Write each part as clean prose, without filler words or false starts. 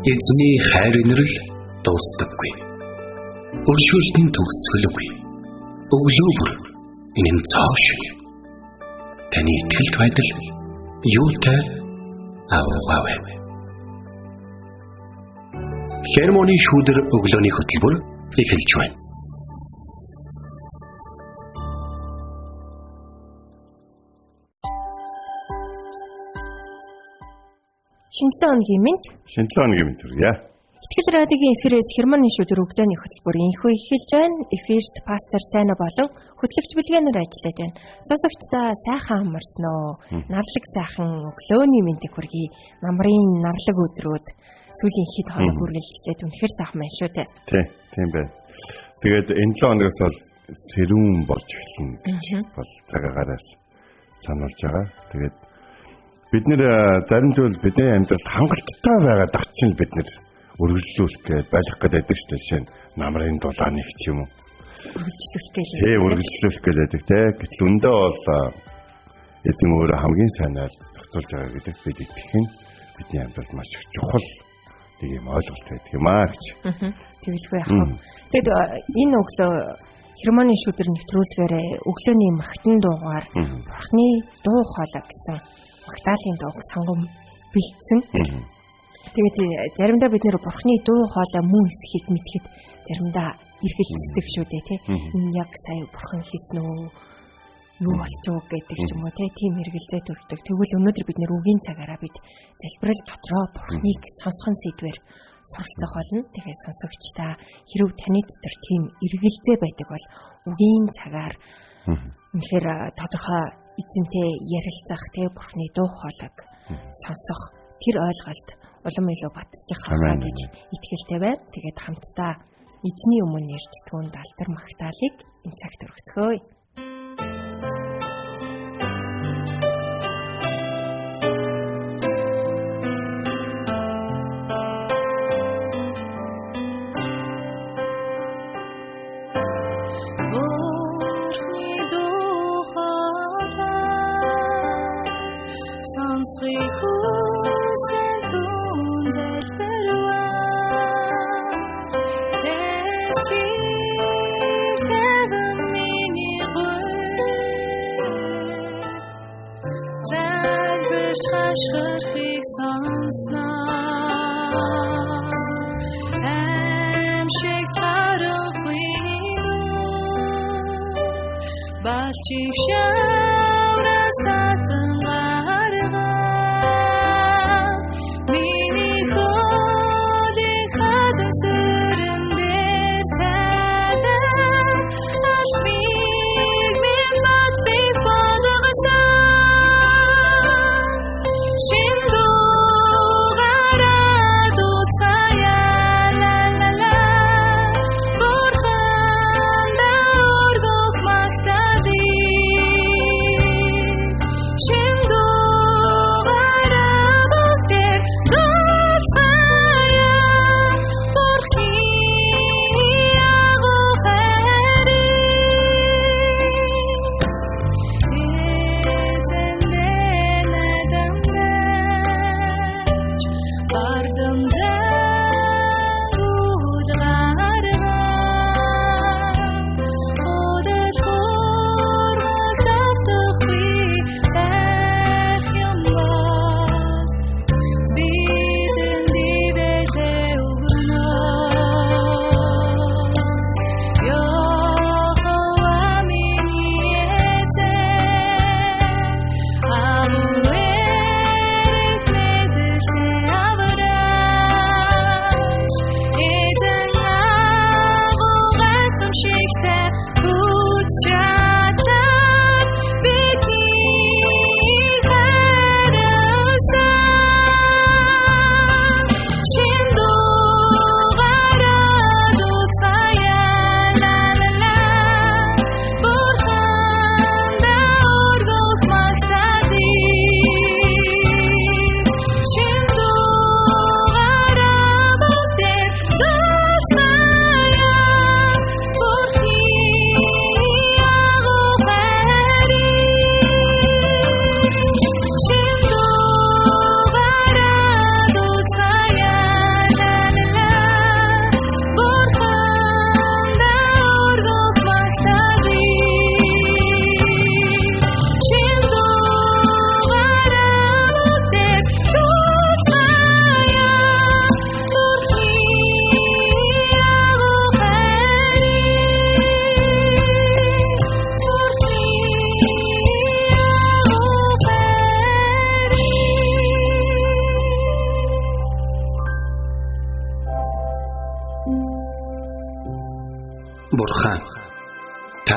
Эзний хайр инрэл дуустдаггүй. Өршөөлт нь төгсгөлгүй. Өглөө бүр энэ нь цоо шиг. Таны итгэлт байдал юутай аваагаавэ. Хермоны шүүдэр өглөөний хөтөлбөр эхэлж байна. Шинжлэх ухааны мэд. Шинжлэх ухааны мэд хүргье. Итгэл радиогийн эфирээс хермоны шүүдэр өглөөний хөтөлбөр инхүү эхэлж байна. Эфирт пастор Сайна болон хөтлөгч Билгэнээр ажиллаж байна. Сонсогчдаа сайхан амарсан уу? Нарлаг сайхан өглөөний мэндийг хүргэе. Намрын нарлаг өдрүүд сүүлийн хэд хоног үргэлжлээд үнэхээр сайхан байна шүү дээ. Тийм байна. Тэгээд энэ 7 хоногоос бол сэрүүн болж эхэлнэ гэж бол цагаагаараас сануулж байгаа. Тэгээд бид нэр зарим зүйл бидний амьдралд хангалттай байгаа дагчин бид нэр үргэлжлүүлэх гээд байлгах гэдэг шүү дээ. Жишээ нь намрын дулааны ч юм уу. Үргэлжлүүлэх гэдэг тийм. Гэтэл өндөө бол эзэн өөрөө хамгийн сайнаар зохицуулж байгаа гэдэг бид итгэх нь бидний амьдралд маш их чухал нэг юм ойлголт байдаг юм аа гэж. Тэгэлгүй яах вэ? Тэгэд энэ өглөө хермоны шүүдэр нэвтрүүлгээр өглөөний магтан дуугаар Бурхны дуу хоолой гэсэн Магдалины дууг сонгон бэлдсэн. Тэгээд заримдаа бид нэр Бурхны дуу хоолой мөн эсэхийг мэдхэд заримдаа эргэлздэг шүү дээ тий. Энэ яг сая Бурхан хийсэн үү? Юу болчих вэ гэдэг ч юм уу тий. Тийм эргэлзээ төрдөг. Тэгвэл өнөөдөр бид нэр үгийн цагаараа бид залбирал дотроо Бурхныг сонсхон сэдвэр суралцах болно. Тэгэхээр сонсогчдаа хэрв таны дотор тийм эргэлзээ байдаг бол үгийн цагаар үнэхээр тодорхой эзэнтэй ярилцах тий Бурхны дуу хоолойг сонсох тэр ойлголт улам илүү батчих хаа гэж итгэлтэй байна. Тэгээд хамтдаа эзний өмнө ярьж түүнд алдар магтаалыг энэ цагт өргөцгөөе.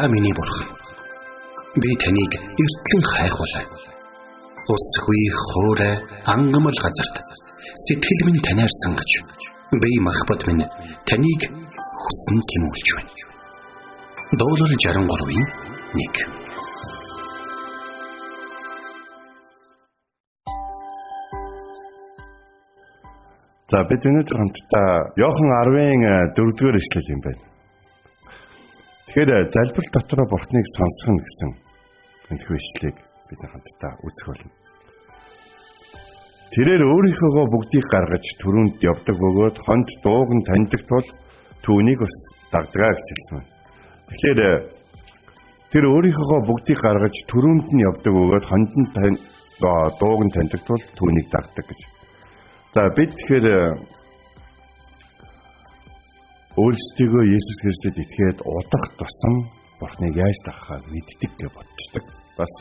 Та миний бурхан. Би таныг эртлэн хайхвалаа. Усгүй хоорой ангамл газарт сэтгэл минь танаар сангаж би махбат минь таныг хүсн тимүүлж байна. Дуурал 63-ийн 1. За бид өнөөдөр хамтдаа Иохан 10-ын 4-р эшлэл юм байна. Тэгэхээр залбирал дотроо Бурхныг сонсох нь гэсэн энэхүү ишлэлийг бид хамтдаа үзэх болно. Тэрээр өөрийнхөө бүгдийг гаргаж түрүүнд явдаг бөгөөд хонд дууг нь таньдаг тул түүнийг бас дагдагаа гэж хэлсэн байна. Тэгэхээр тэр өөрийнхөө бүгдийг гаргаж түрүүнд нь явдаг бөгөөд хонд нь дууг нь таньдаг тул түүнийг дагдаг гэж. За бид тэгэхээр өөрсдийгөө Есүс Христэд итгээд удах тусам Бурхныг яаж дагахаа мэддэг гэж бодчихдаг. Бас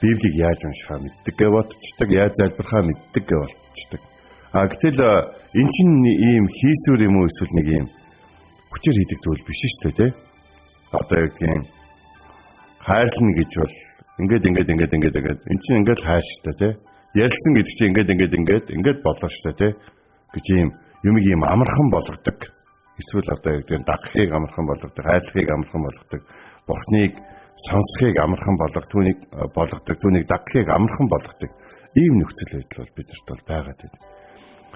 Библийг яаж уншихаа мэддэг гэж бодчихдаг, яаж залбирахаа мэддэг гэж бодчихдаг. Гэтэл эн чинь ийм хийсвэр юм уу эсвэл нэг ийм хүчээр хийдэг зүйл биш шүү дээ. Одоо яг тийм хайрлна гэж бол ингээд эн чинь ингээд хайр шүү дээ. Ялсан гэдэг чинь ингээд болоо шүү дээ. Гэж ийм юмыг ийм амархан болгодог. Эсвэл одоо яг тийм дагахыг амархан болгодог, хайрлахыг амархан болгодог, Бурхныг сонсхийг амархан болгодог, түүнийг дагахыг амархан болгодог. Ийм нөхцөл байдал бол бидэрт бол байгаад байна.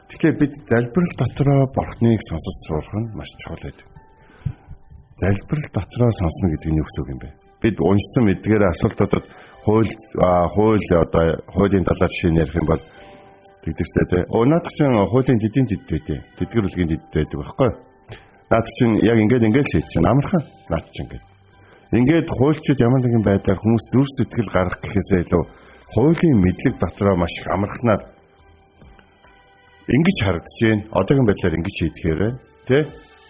Тэгэхээр бид залбирал дотроо Бурхныг сонсож сурах нь маш чухал байдаг. Залбирал дотроо сонсно гэдэг нь юу гэсэн үг юм бэ? Бид уншсан мэдгээр асуултуудад хуулийн талаар жишээ ярих юм бол тэгдэжтэй те. Наад чинь хуулийн тэдийн байдээ. Тэдгэр үлгийн тэд байдаг байхгүй юу? Наад чинь яг ингээд хийж чинь амархан наад чинь ингээд хуульчид ямар нэгэн байдлаар хүмүүс зүрх сэтгэл гаргах гэхээсээ илүү хуулийн мэдлэг дотроо маш их амархнаар ингэж харагдаж байна. Одоогийн байдлаар ингэж хийдгээр байна. Тэ?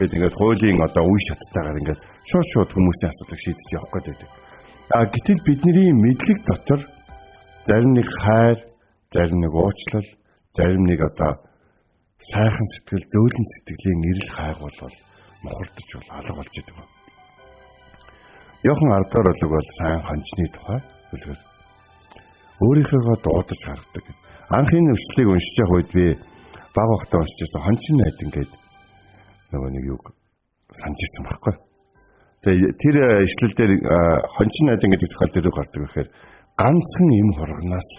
Бид ингээд хуулийн одоо үе шаттайгаар ингээд шууд хүмүүсийн асуудлыг шийдэж явах гэдэг. Гэтэл бидний мэдлэг дотор зарим нэг хайр, зарим нэг уучлал, зарим нэг одоо сайхан сэтгэл, зөөлөн сэтгэлийн эрэл хайгуул бол мухардж бол алга болж идэг. Иохан 10-р бүлэг бол сайн хонжны тухай бүлэг. Өөрийнхөө дуудаж харагдаг. Анхны өсөлтийг уншиж явах үед би баг багтаа уншижсэн хончин найд ингээд нөгөө нэг юг санаж ирсэн байхгүй. Тэгээ тэр ишлэл дээр хончин найд ингээд тохиолдол дээр гардаг гэхээр ганцхан эм хургнаас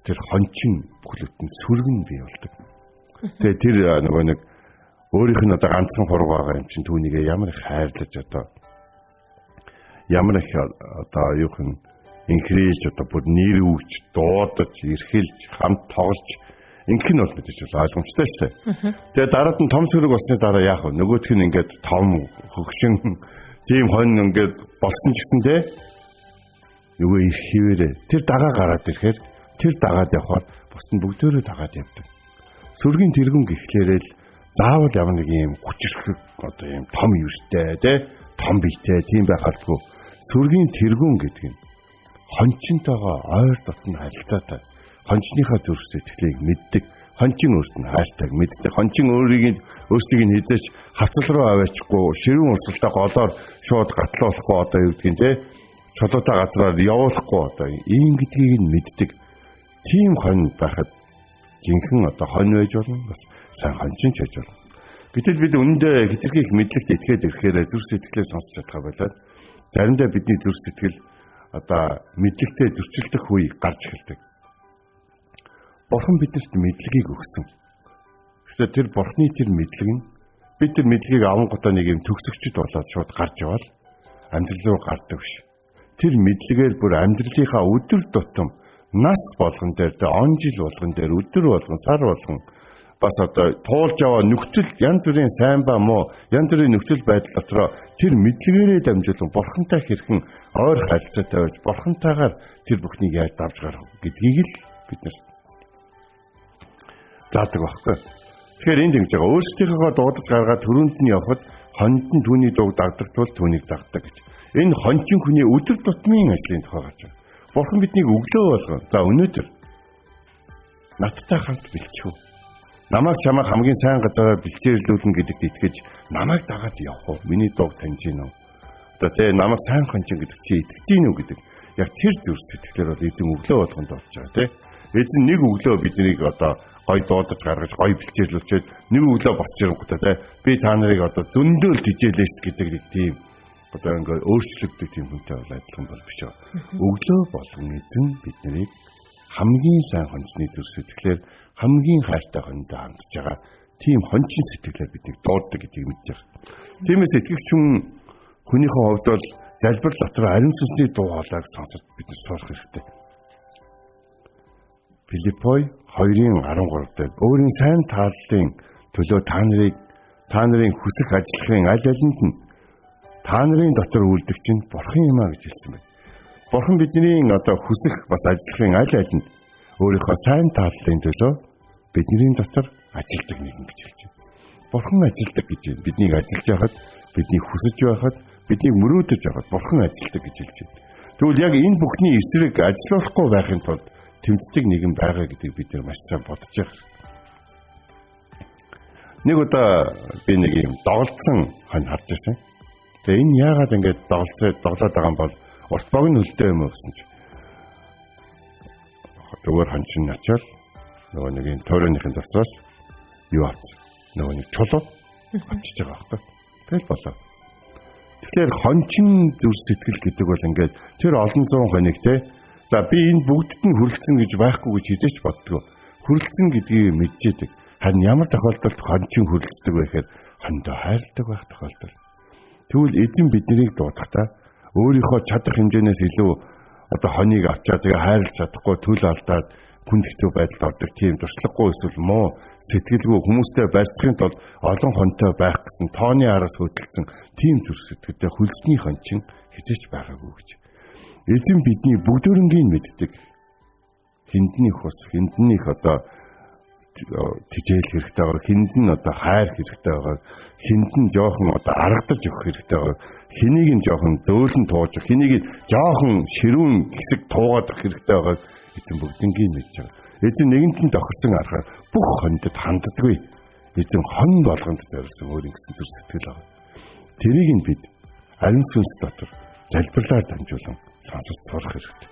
тэр хончин бүхлөтөнд сүргэн бий болдог. Тэгээ тэр нөгөө нэг өөрийнх нь одоо ганцхан хург байгаа юм чинь түүнийг ямар их хайрлаж одоо ямар их одоо юухан инхрээж одоо бүр нэр өгч дуудаж эрхэлж хамт тоглож ингэх нь бол мэдээж ойлгомжтой шээ. Тэгээ дараад нь том сөрөг болсны дараа яах вэ? Нөгөөх нь ингээд том хөгшин тийм хонь ингээд болсон ч гэсэн те нөгөө их хിവэрэ тэр дагаа гараад ирэхээр тэр дагаад явхаар бус нь бүгдөө дагаад явдаг. Сүргийн тэргүүн гэхлээрэл заавал ямар нэг юм хүчрэх одоо юм том юустай те том биетэй тийм байхалгүй сүргийн тэргүүн гэдэг нь хончинтойгоо ойр дотн харилцаатай хончныхаа зүрх сэтгэлийг мэддэг хончин өөрт нь хайртайг мэддэг хончин өөрсдийг нь хідэж хацал руу аваачихгүй ширүүн урсгалтай голоор шууд гатлуулахгүй одоо юу гэдгийг те чулуутай газраар явуулахгүй одоо ийм гэдгийг нь мэддэг тийм хонь байхад жинхэнэ одоо хонь байж болно бас сайн хончин ч байж болно. Гэтэл бид үнэндээ хэтэрхий их мэдлэгт итгээд ирэхээр зүрх сэтгэлээ сонсч чадхаа болоод заримдаа бидний зүрх сэтгэл одоо мэдлэгтэй зөрчилдөх үе гарч эхэлдэг. Бурхан бидэнд мэдлэгийг өгсөн. Гэхдээ тэр Бурханы тэр мэдлэг нь бид тэр мэдлэгийг авангуудаа нэг юм төгсөгчд болоод шууд гарч явал амьдрал руу гардаг биш. Тэр мэдлэгээр бүр амьдралынхаа өдөр тутам нас болгон дээр он жил болгон дээр өдөр болгон сар болгон бас одоо туулж яваа нөхцөл янз бүрийн сайн ба муу янз бүрийн нөхцөл байдал дотроо тэр мэдлэгээрээ дамжуулан Бурхантай хэрхэн ойр харилцаатай байж Бурхантайгаар тэр бүхнийг яаж давж гарах гэдгийг л бид нар заадаг байхгүй. Тэгэхээр энд ингэж байгаа өөрсдийнхөө дуудаж гаргаад төрөнд нь явхад хонд нь түүний дууг дагдаг тул түүнийг дагдаг гэж. Энэ хончин хүний өдөр тутмын ажлын тухай гарч байна. Бурхан биднийг өглөө болгоо. За өнөөдөр надтай хамт бэлчүү. Намайг чамайг хамгийн сайн газараар бэлчээрлүүлнэ гэдэгт итгэж намайг дагаад явах уу? Миний дууг таньж гин үү? одоо тий намайг сайн хончин гэдэг чи итгэж гин үү гэдэг яг тэр зүрх сэтгэлээр бол эзэн өглөө болгонд болж байгаа тий. Эзэн нэг өглөө биднийг одоо гой дуудаж гаргаж гой бэлчээлүүлчихэд нэг өглөө босч ирэнгүүтээ тий би та нарыг одоо зөндөөл дижээлээс гэдэг нэг тийм одоо ингээд өөрчлөгдөж тийм хүнтэй бол адилхан бол биш үү. Өглөө болгон эзэн биднийг хамгийн сайн хончны зүрх сэтгэлээр хамгийн хайртай хондоо хандж байгаа тийм хончин сэтгэлээр биднийг дууддаг гэдгийг мэдж байгаа. Тиймээс итгэгч хүн хүнийхээ хувьд бол залбир дотор ариун сүнсний дуу хоолойг сонсож бид сурах хэрэгтэй. Филиппой 2:13 дээр өөрийн сайн тааллын төлөө та нарын хүсэх ажлын аль алинд нь та нарын дотор үлдэх чинь бурхан юм а гэж хэлсэн байна. Бурхан бидний одоо хүсэх бас ажлын аль алинд өөрийнхөө сайн тааллын төлөө бидний дотор ажилдаг нэгэн гэж хэлж байна. Бурхан ажилдаг гэж байна. Биднийг ажиллаж байхад, биднийг хүсэж байхад, биднийг мөрөөдөж байхад бурхан ажилдаг гэж хэлж байна. Тэгвэл яг энэ бүхний эсрэг ажиллахгүй байхын тулд тэмцдэг нэгэн байгаа гэдгийг бид нар маш сайн бодож байгаа. Нэг удаа би нэг юм доголдсон хонь харж байсан. Тэгээ энэ яагаад ингэж доглоод байгаа юм бол урт богино хөлтэй юм уу гэсэн чи. Зүгээр хонь чинь очиод нөгөө нэг юм тойрооныхын завсраас юу авц. Нөгөө нэг чулуу авчиж байгаа байхгүй. Тэгэл болоо. Тэгэхээр хончин зүрх сэтгэл гэдэг бол ингээд тэр олон зуун хоног те. За би энэ бүгдд нь хүрэлцэн гэж байхгүй гэж хизээч боддгоо. Хүрэлцэн гэдгийг мэдчихэдэг. Харин ямар тохиолдолд хончин хүрэлцдэг вэ гэхээр хондоо хайрладаг байх тохиолдол. Тэгвэл эзэн биднийг дуудахдаа өөрийнхөө чадах хэмжээнээс илүү одоо хоныг авчаа тэгээ хайрлаж чадахгүй төл алдаад хүнд хэцүү байдалд ордог тийм туршлагагүй эсвэл муу сэтгэлгүй хүмүүстэй барьцахын тулд олон хонтой байх гэсэн тооны араас хөдөлсөн тийм зүрх сэтгэлтэй хөлсний хончин хизээч байгаагүй гэж. Эзэн бидний бүгдөрөнгийн мэддэг хинднийх ус хинднийх одоо тижээл хэрэгтэй байгаа хинд нь одоо хайр хэрэгтэй байгаа хинд нь жоохон одоо аргадаж өгөх хэрэгтэй байгаа хэнийг нь жоохон зөөлөн тууж хэнийг нь жоохон ширүүн хэсэг туугаад өгөх хэрэгтэй байгаа эзэн бүгднийг мэдж байгаа. Эзэн нэгэнтэн тохирсон аргаар бүх хондод ханддаггүй. Эзэн хон болгонд зориулсан өөр ингэсэн зүрх сэтгэл байгаа. Тэрийг нь бид ариун сүнс дотор залбирлаар дамжуулан сонсож сурах хэрэгтэй.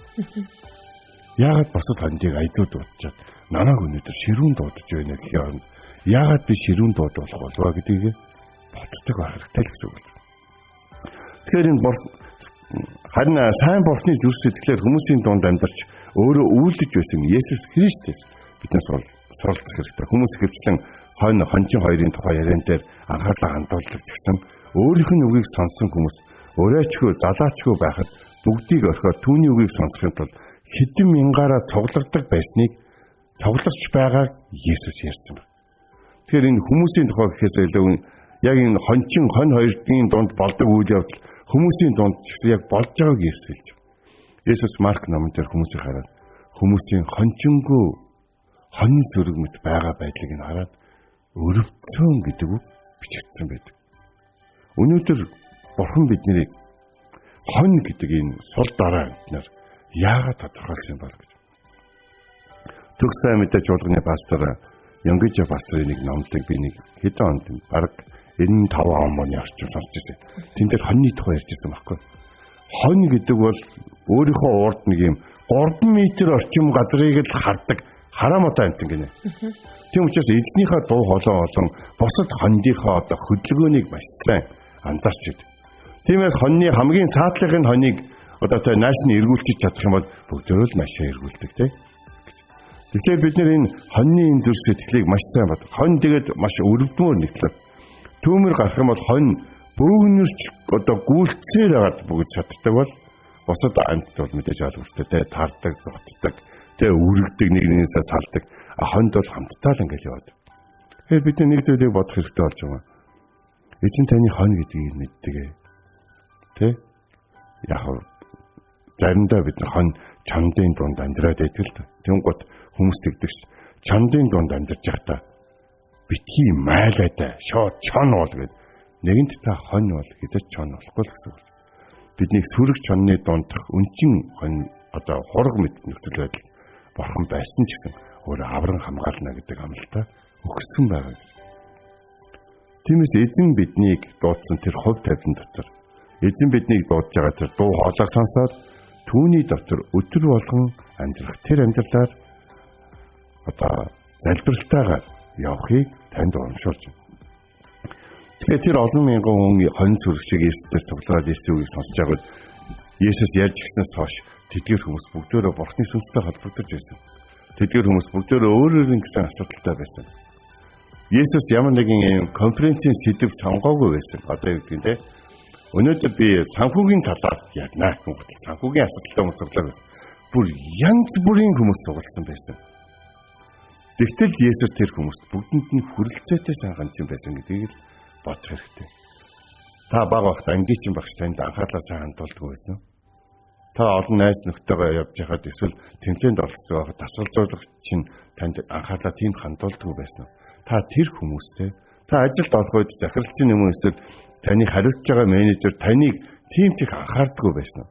Яагаад босод хондыг айдууд дуудчихад намайг өнөөдөр ширүүн дуудаж байна гэх юм. Яагаад би ширүүн дуудах болов гэдгийг боддог байх хэрэгтэй л гэсэн үг. Тэгэхээр энэ харин сайн бурхны зүрх сэтгэлээр хүмүүсийн дунд амьдарч өөрөө үүлдэж байсан Есүс Христос биднээс суралцах хэрэгтэй. Хүмүүс ихэвчлэн хончин хоёрын тухай яриан дээр анхаарлаа хандуулдаг ч гэсэн өөрийнх нь үгийг сонссон хүмүүс өрөөчгүй залаачгүй байхад бүгдийг орхиод түүний үгийг сонсохын тулд хэдэн мянгаараа цуглардаг байсныг цугларч байгааг Есүс ярьсан байна. Тэгэхээр энэ хүмүүсийн тухай гэхээс илүү яг энэ хончин хон хоёрын дунд болдог үйл явдал хүмүүсийн дунд ч гэсэн яг болж байгааг Есүс хэлж байна. Есүс Марк номон дээр хүмүүсийг хараад хүмүүсийн хончингүй хонь сөрөг мэт байгаа байдлыг нь хараад өрөвдсөн гэдэг үг бичигдсэн байдаг. Өнөөдөр Бурхан биднийг хонь гэдэг энэ сул дараа эднэр яагаад тодорхойлсон юм бол гэж. Төгс сайн мэдээж болгоны пастор Янгэж пасторын нэг номлог би нэг хэдэн онд бараг 95 оны орчим сонсч байсан. Тэнд дээр хоньны тухай ярьж байсан байхгүй. Хонь гэдэг бол өөрийнхөө урд нэг юм 3 м орчим газрыг л хардаг хараамтай амтан гинэ. Тийм учраас эзнийхээ дуу хоолой болон бусад хондийнхоо одоо хөдөлгөөнийг маш сайн анзаарч идэв. Тиймээс хоньны хамгийн цаатлахын хоньыг одоо тэ нааш нь эргүүлчих чадах юм бол бүгдөө л маш эргүүлдэг тийм. Тэгэхээр бид нэр энэ хоньны энэ зүрх сэтгэлийг маш сайн бод. Хонь тэгээд маш өрөвдмөр нэгтлээ. Түүмэр гарах юм бол хонь бөөгнөрч одоо гүйлцээр агаад бүгд чаддаг бол босод амьтд бол мэдээж ойлгомжтой те тардаг, зүгтдэг, те үргэлдэг нэгнээсээ салдаг. Хонд бол хамтдаа л ингээл яваад. Тэгэхээр бид нэг зүйлийг бодох хэрэгтэй болж байгаа. Эзэн таны хонь гэдгийг мэддэг ээ. Тэ? Яг заримдаа бид хонь чамдын дунд амьдраад байдаг л. Тэнгуут хүмүүс тэгдэг ш. Чамдын дунд амьдарч явахдаа битгий майлаатай шууд чон бол гэд нэгэнт та хонь бол хэдэж чон болохгүй л гэсэн үг. Бидний сүрэг чонны дундх өнчин хонь одоо хураг мэт нөхцөл байдал Бурхан байсан ч гэсэн өөрөө авран хамгаална гэдэг амлалтаа өгсөн байгаа гэж. Тиймээс эзэн биднийг дуудсан тэр хувь тавилан дотор Эзэн биднийг дуудаж байгаа тэр дуу хоолойг сонсоод түүний дотор өдөр болгон амьдрах тэр амьдралаар залбиралтайгаар явахыг танд урамшуулж байна. Тэгэхээр тэр олон мянган хүн хонь сүргшиг Есүсээр цуглараад Есүсийг сонсож байгаад Есүс ярьж гиснээс хойш тэдгээр хүмүүс бүгдөө Бурхны сүнстэй холбогдож байсан. Тэдгээр хүмүүс бүгдөө өөрөөрийн гэсэн асуудалтай байсан. Есүс ямар нэгэн конференцийн сэдв сонгоогүй байсан. Одоо юу гэдэг нь өнөөдөр би санхүүгийн талаар яднаа. Монгол санхүүгийн асуудалтай хүмүүс цуглаад бүр янз бүрийн хүмүүс цугласан байсан. Тэгтэл Есүс тэр хүмүүст бүгдэнд нь хүрэлцээтэй сайн хандж байсан гэдгийг л бодох хэрэгтэй. Та бага багт ангичин багш танд анхаарлаа сайн хандуулдаг байсан. Та олон найз нөхдөйгөө явж байхад эсвэл тэмцээнд оролцдог байхад тасгалзуулагч чинь танд анхаарлаа тийм хандуулдаг байсан. Та тэр хүмүүстэй та ажилд орох үед захиралчийн юм эсвэл таны хариуцж байгаа менежер таныг тийм ч их анхаардаггүй байсан.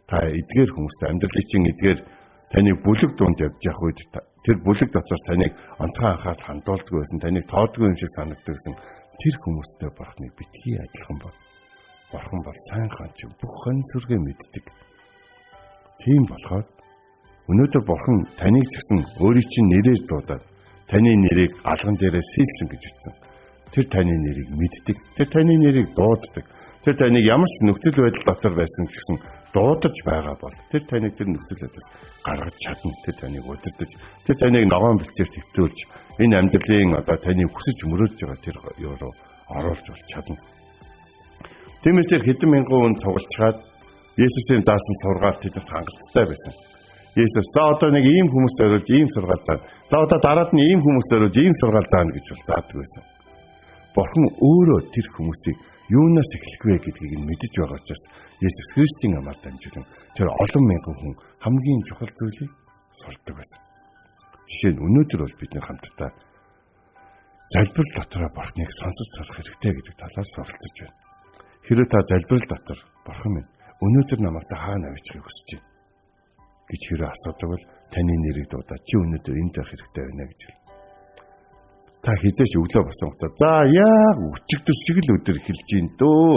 Та эдгээр хүмүүстэй амьдралын чинь эдгээр таны бүлэг дунд явж явах үед тэр бүлэг дотроос таныг онцгой анхаарал хандуулдаг байсан. Таныг тоодгүй юм шиг санагддаг гэсэн тэр хүмүүстэй Бурхны битгий адилхан бол. Бурхан бол сайн хонч бүх хонь сүргээ мэддэг. Тийм болохоор өнөөдөр Бурхан таныг ч гэсэн өөрийн чинь нэрээр дуудаад таны нэрийг алган дээрээ сэлсэн гэж ütсэн. Тэр таны нэрийг мэддэг. Тэр таны нэрийг дууддаг. Тэр таныг ямар ч нөхцөл байдал дотор байсан гэсэн дуудаж байгаа бол тэр таныг тэр нөхцөл байдлаас гаргаж чадна. Тэр таныг удирдах, тэр таныг ногоон бэлчээр төвтүүлж энэ амьдралын таны хүсэж мөрөөдж байгаа тэр юу руу оруулж бол чадна. Тиймээс тэр хэдэн мянган хүн цуглачаад Есүсийн заасан сургаалт тэдэнд хангалттай байсан. Есүс за одоо нэг ийм хүмүүс зориулж ийм сургаал заана. За одоо дараад нь ийм хүмүүс зориулж ийм сургаал заана гэж бол заадаг байсан. Бурхан өөрөө тэр хүмүүсийг юунаас эхлэх вэ гэдгийг нь мэдэж байгаа учраас Есүс Христийн амаар дамжуулан тэр олон мянган хүн хамгийн чухал зүйлийг сурдаг байсан. Жишээ нь өнөөдөр бол бид хамтдаа залбирал дотроо Бурханыг сонсож сурах хэрэгтэй гэдэг талаар суралцж байна. Хэрэв та залбирал дотор Бурхан минь өнөөдөр намайг хаана авчихыг хүсэж байна гэж хэрэг асуудаг бол таны нэрийг дуудаад чи өнөөдөр энд байх хэрэгтэй байна гэж хэл. Та хизээч өглөө босонготой за яг өчигдөр шиг л өдөр эхэлж гин дөө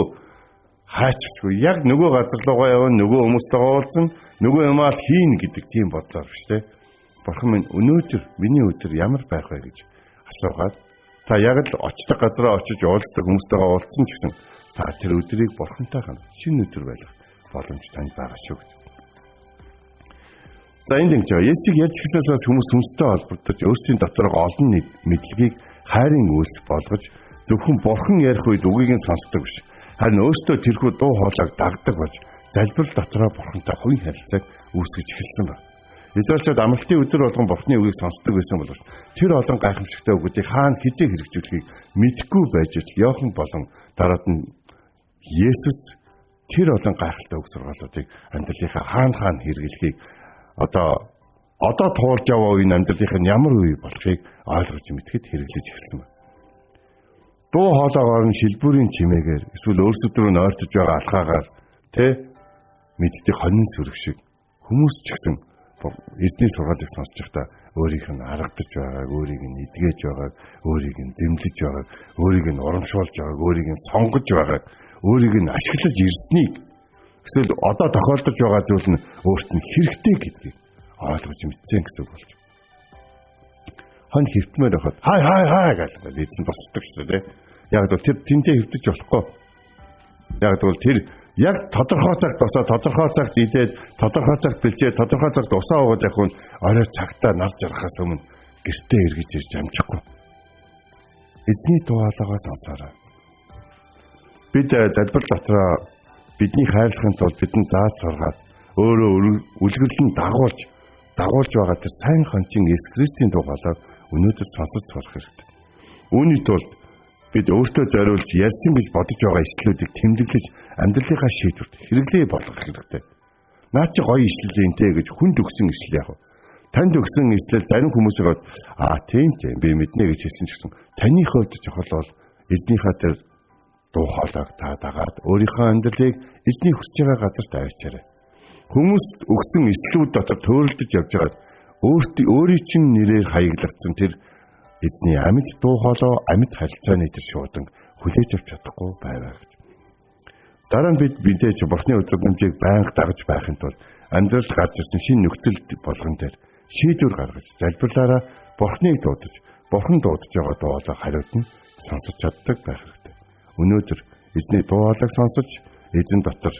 хаачихгүй яг нөгөө газар руугаа явна нөгөө хүмүүстэйгээ уулзсан нөгөө юмаа хийн гэдэг тийм бодлоор биш те. Бурхан минь өнөөдөр миний өдөр ямар байх вэ гэж асуугаад та яг л очдог газараа очиж уулздаг хүмүүстэйгээ уулзсан ч гэсэн та тэр өдрийг Бурхантай хам шинэ өдөр байлгах боломж танд байгаа шүү гэж. За энд ингэж Есүсийг ярьж эхлэхээс хүмүүс хүнстэй холбогдож өөрсдийн дотор олон мэдлэгийг хайрын үйлс болгож зөвхөн Бурхан ярих үед үгийг нь сонсдог биш. Харин өөрсдөө тэрхүү дуу хоолойг дагдаг болж залбирал дотроо Бурхантай хувийн харилцааг үүсгэж эхэлсэн байна. Израильчууд амралтын өдөр болгон Бурханы үгийг сонсдог байсан боловч тэр олон гайхамшигтай үгүүдийг хаана хизээ хэрэгжүүлэхийг мэдэхгүй байж л Иохан болон дараад нь Есүс тэр олон гайхалтай үг сургаалуудыг амьдралынхаа хаана хэрэглэхийг одоо туулж яваа үеийн амьдралынх нь ямар үе болохыг ойлгож мэдхэд хэрэглэж эхэлсэн байна. Дуу хоолойгоор нь шилбүрийн чимээгээр эсвэл өөрсдөө нойртож байгаа алхаагаар мэддэг хонин сүрэг шиг хүмүүс ч гэсэн эзний сургаалыг сонсож байхдаа өөрийнх нь аргадж байгааг, өөрийг нь эдгэж байгааг, өөрийг нь зэмлэж байгааг, өөрийг нь урамшуулж байгааг, өөрийг нь сонгож байгааг, өөрийг нь ашиглаж ирснийг эсвэл одоо тохиолдож байгаа зүйл нь өөрт нь хэрэгтэй гэдгийг ойлгож мэдсэн гэсэн үг болж. Хон хэвтмээр байхад хай гэж эзэн босдог шүү дээ. Яг л тэр тэнтэй хэвтэж болохгүй. Яг л тэр яг тодорхой цагт босоо тодорхой цагт идээд тодорхой цагт бэлчээ тодорхой цагт усаа уугаад явах нь орой цагтаа нар жарахаас өмнө гэртээ эргэж ирж амжихгүй. Эзний дуу хоолойгоо сонсоорой. Бид залбирал дотроо бидний хайрлахын тулд бидэнд зааж сургаад өөрөө үлгэрлэн дагуулж байгаа тэр сайн хончин Есүс Христийн дуу хоолойг өнөөдөр сонсож сурах хэрэгтэй. Үүний тулд бид өөртөө зориулж ярьсан гэж бодож байгаа ишлүүдийг тэмдэглэж амьдралынхаа шийдвэрт хэрэглээ болгох хэрэгтэй. Наа чи гоё ишлэл энтэй гэж хүнд өгсөн ишлэл яг. Танд өгсөн ишлэл зарим хүмүүсээ тийм би мэднэ гэж хэлсэн ч гэсэн таны хувьд чухал бол эзнийхээ тэр дуу хоолойг та дагаад өөрийнхөө амьдралыг эзний хүсэж байгаа газарт авчираа. Хүмүүс өгсөн эслүүд дотор төөрөлдөж явж байгаад өөрийн чинь нэрээр хаяглагдсан тэр эзний амьд дуу хоолой, амьд харилцааны тэр шуудан хүлээж авч чадахгүй байваа гэж. Дараа нь бид мэдээж бурхны өдрөмжийг байнга дагаж байхын тулд амьдралд гарч ирсэн шинэ нөхцөл болгон дээр шийдвэр гаргаж залбирлаараа бурхныг дуудаж, бурхан дуудаж байгаа дуу хоолой хариуд нь сонсож чаддаг байх хэрэгтэй. Өнөөдөр эзний дуу хоолойг сонсож эзэн дотор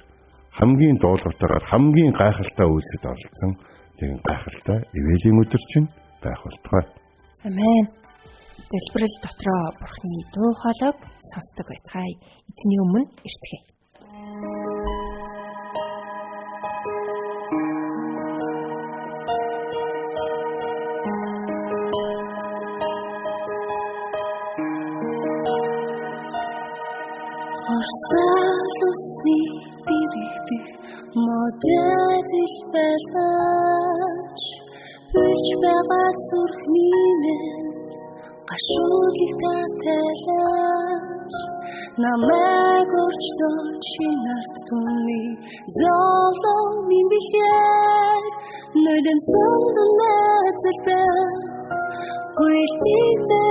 хамгийн дуулууртайгаар хамгийн гайхалтай үйлсэд оролцсон тийм гайхалтай ивэлийн өдөр чинь байх болтугай. Амен. Залбирал дотроо бурхны дуу хоолойг сонсдог байцгаая. Эзний өмнө эртгээ. Орсалусны бирэгдэх модель байлаач бүж байгаа зүрхний минь гашуулыг таталаач намайг орчлооч нарт түмний зовлон минь бихэр нулим сундунаа залбаа гуйлтидэ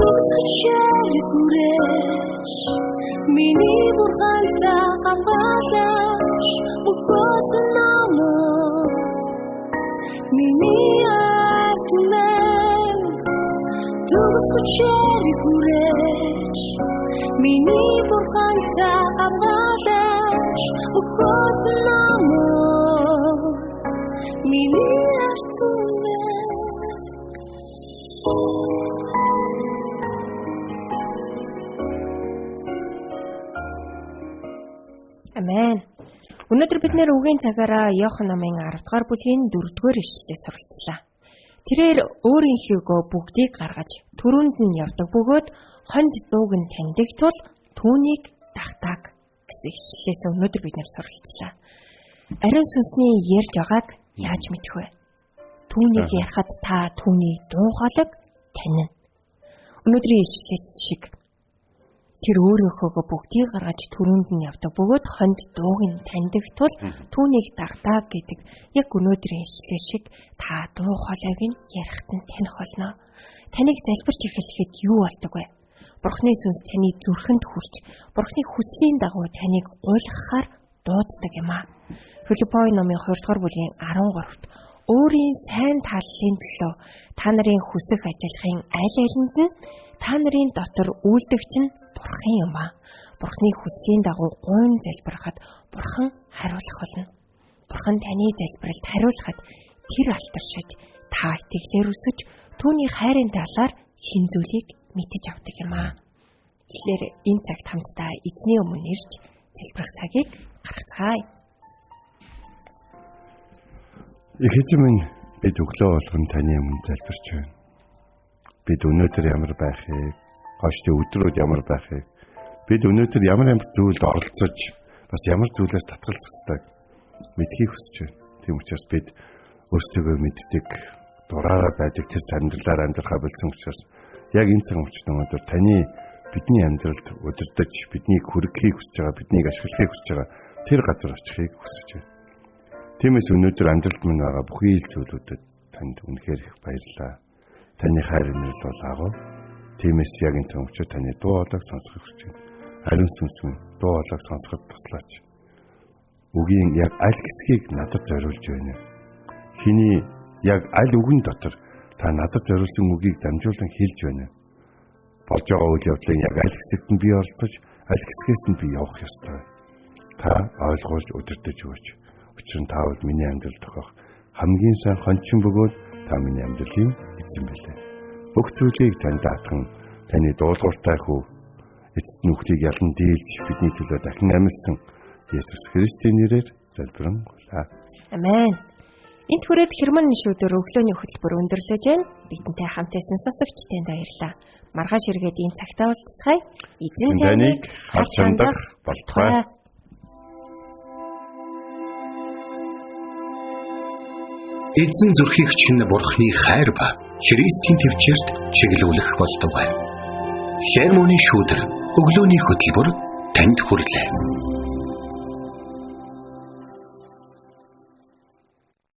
Скучали гуляч, миний буханта амгадач, мухотнамо, миний артумер. Скучали гуляч, миний буханта амгадач, мухотнамо, миний артумер. Амен. Өнөөдөр бид нэр үгийн цагаараа Иохан номын 10 дугаар бүлгийн 4 дугаар ишлэлээс суралцлаа. Тэрээр өөрийнхөөгөө бүгдийг гаргаж түрүүнд нь явдаг бөгөөд хонд дууг нь таньдаг тул түүнийг дагтааг гэсэн ишлэлээс өнөөдөр бид нэр суралцлаа. Ариун сүнсний ярьж байгааг яаж мэдэх вэ? Түүнийг ярихад та түүний дуу хоолойг танина. Өнөөдрийн ишлэл шиг тэр өөрийнхөөгөө бүгдийг гаргаж түрүүнд нь явдаг бөгөөд хонд дууг нь таньдаг тул түүнийг дагтааг гэдэг яг өнөөдрийн ишлэл шиг та дуу хоолойг нь ярихад нь таних болно. Таныг залбирч эхлэхэд юу болдог вэ? Бурхны сүнс таны зүрхэнд хүрч, Бурхны хүслийн дагуу таныг гуйлгахаар дууддаг юм аа. Филиппой номын 2 дугаар бүлгийн 13-т өөрийн сайн таллын төлөө та нарын хүсэх ажиллахын аль алинд нь та нарын дотор үйлдэгч нь Бурхан юм аа. Бурхны хүслийн дагуу гуйн залбирахад Бурхан хариулах болно. Бурхан таны залбиралд хариулахад тэр алтаршиж та итгэлээр өсөж түүний хайрын талаар шин зүйлийг мэдэж авдаг юм аа. Тэгэхээр энэ цагт хамтдаа эзний өмнө ирж залбирах цагийг гаргацгаая. Их эзэн минь бид өглөө болгон таны өмнө залбирч байна. Бид өнөөдөр ямар байхыг, гоштой өдрүүд ямар байхыг, бид өнөөдөр ямар зүйлд оролцож, бас ямар зүйлээс татгалзах ёстойг мэдхийг хүсэж байна. Тийм учраас бид өөрсдөө мэддэг, дураараа байдаг тэр амьдралаар амьдрахаа болсон учраас яг энэ цаг үед өнөөдөр таны бидний амьдралд удирдах, биднийг хүргэхийг хүсэж байгаа, биднийг ашиглахыг хүсэж байгаа тэр газар очихыг хүсэж байна. Тиймээс өнөөдөр амьдралд минь байгаа бүхий л зүйлүүдэд танд үнэхээр их баярлалаа. Таны хайр инэрл бол агуу. Тиймээс яг энэ цаг үед таны дуу хоолойг сонсохыг хүсэж байна. Ариун сүнс минь дуу хоолойг сонсоход туслаач. Үгийн яг аль хэсгийг надад зориулж байна. Хиний яг аль үгэн дотор та надад зориулсан үгийг дамжуулан хэлж байна. Болж байгаа үйл явдлын яг аль хэсэгт нь би оролцож, аль хэсгээс нь би явах ёстой. Та ойлгуулж удирдах өгөөч. Учир нь та бол миний амьдрал тохиох хамгийн сайн хончин бөгөөд та миний амьдралын эзэн билээ. Бүх зүйлийг танд даатхан, таны дуулууртай хүү эцэст нүхтийг ялан дийлж бидний төлөө дахин амьдсан Есүс Христийн нэрээр залбирanгуйлаа. Амен. Энд хүрээд Хермоны шүүдээр өглөөний хөтөлбөр өндөрлөж байна. Бидэнтэй хамт байсан сонсогчдод баярлалаа. Маргааш иргэд энэ цагтаа уулзцгаая. Эзэн таныг харж хандах болтугай. Эзэн зүрхийн чинь Бурхны хайр ба Христийн төвчөрт чиглүүлэх болтугай. Хермоны шүүдэр өглөөний хөтөлбөр танд хүрлээ.